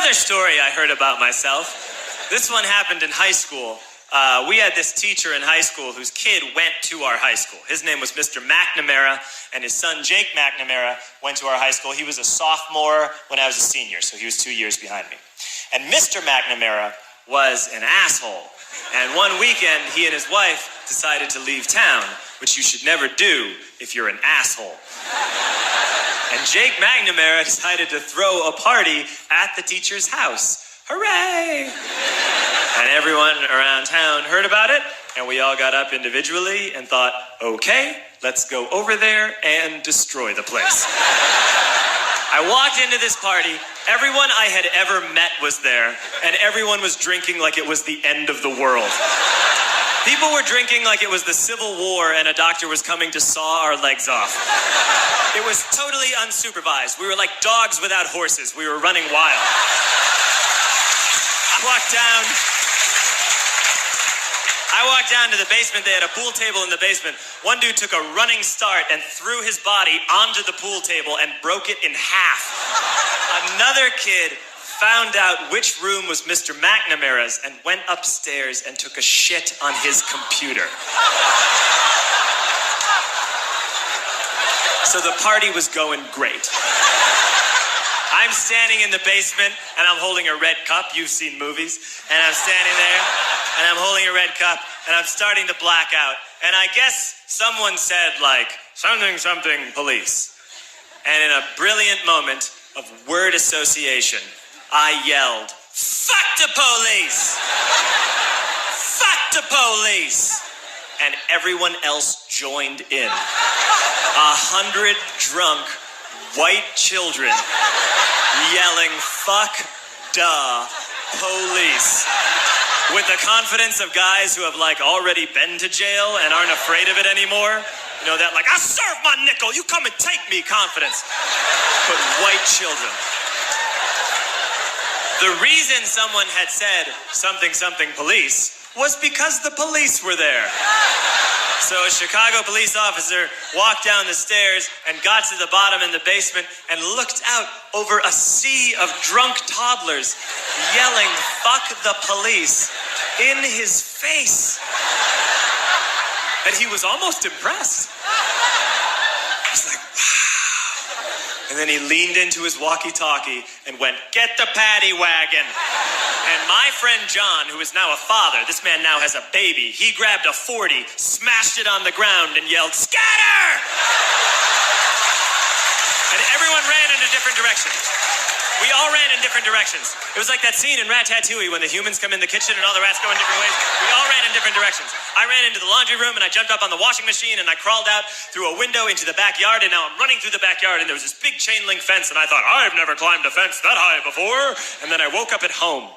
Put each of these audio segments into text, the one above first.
Another story I heard about myself. This one happened in high school. We had this teacher in high school whose kid went to our high school. His name was Mr. McNamara, and his son Jake McNamara went to our high school. He was a sophomore when I was a senior, so he was 2 years behind me. And Mr. McNamara was an asshole. And one weekend, he and his wife decided to leave town, which you should never do if you're an asshole. And Jake McNamara decided to throw a party at the teacher's house. Hooray! And everyone around town heard about it, and we all got up individually and thought, okay, let's go over there and destroy the place. I walked into this party, everyone I had ever met was there, and everyone was drinking like it was the end of the world. People were drinking like it was the Civil War and a doctor was coming to saw our legs off. It was totally unsupervised. We were like dogs without horses. We were running wild. I walked down to the basement. They had a pool table in the basement. One dude took a running start and threw his body onto the pool table and broke it in half. Another kid found out which room was Mr. McNamara's and went upstairs and took a shit on his computer. So the party was going great. I'm standing in the basement and I'm holding a red cup. You've seen movies. And I'm standing there and I'm holding a red cup and I'm starting to black out. And I guess someone said like, something police. And in a brilliant moment of word association, I yelled, fuck the police! Fuck the police! And everyone else joined in. 100 drunk white children yelling, fuck the police. With the confidence of guys who have like already been to jail and aren't afraid of it anymore. You know, that like, I serve my nickel, you come and take me confidence. But white children. The reason someone had said something police was because the police were there. So a Chicago police officer walked down the stairs and got to the bottom in the basement and looked out over a sea of drunk toddlers yelling, fuck the police, in his face. And he was almost impressed. I was like, wow. And then he leaned into his walkie-talkie and went, get the paddy wagon. And my friend John, who is now a father, this man now has a baby, he grabbed a 40, smashed it on the ground and yelled, scatter! And everyone ran in a different direction. We all ran in different directions. It was like that scene in Ratatouille when the humans come in the kitchen and all the rats go in different ways. We all ran in different directions. I ran into the laundry room and I jumped up on the washing machine and I crawled out through a window into the backyard, and now I'm running through the backyard and there was this big chain link fence and I thought, I've never climbed a fence that high before. And then I woke up at home.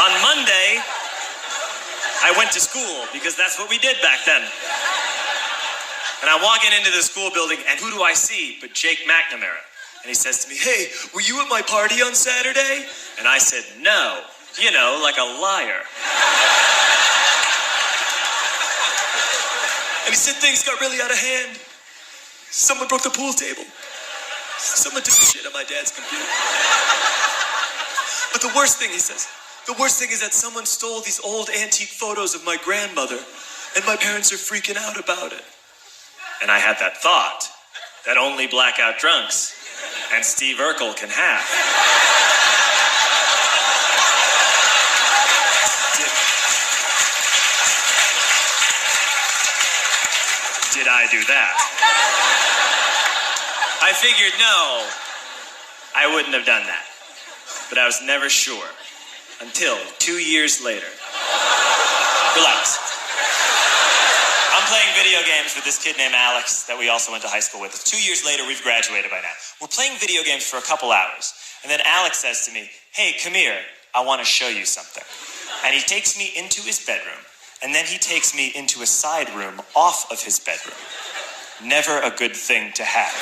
On Monday, I went to school because that's what we did back then. And I'm walking into the school building, and who do I see but Jake McNamara? And he says to me, hey, were you at my party on Saturday? And I said, no. You know, like a liar. And he said things got really out of hand. Someone broke the pool table. Someone took the shit on my dad's computer. But the worst thing, he says, the worst thing is that someone stole these old antique photos of my grandmother, and my parents are freaking out about it. And I had that thought that only blackout drunks and Steve Urkel can have. Did I do that? I figured, no, I wouldn't have done that. But I was never sure until 2 years later. Relax. I'm playing video games with this kid named Alex that we also went to high school with. 2 years later, we've graduated by now. We're playing video games for a couple hours. And then Alex says to me, hey, come here, I want to show you something. And he takes me into his bedroom. And then he takes me into a side room off of his bedroom. Never a good thing to have.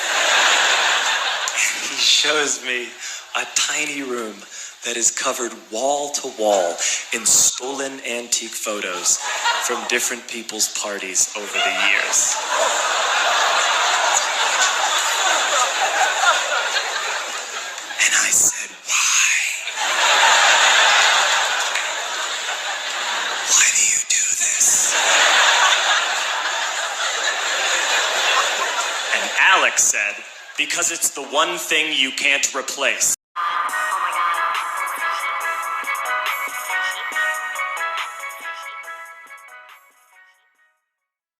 He shows me a tiny room that is covered wall to wall in stolen antique photos from different people's parties over the years. Alex said, because it's the one thing you can't replace.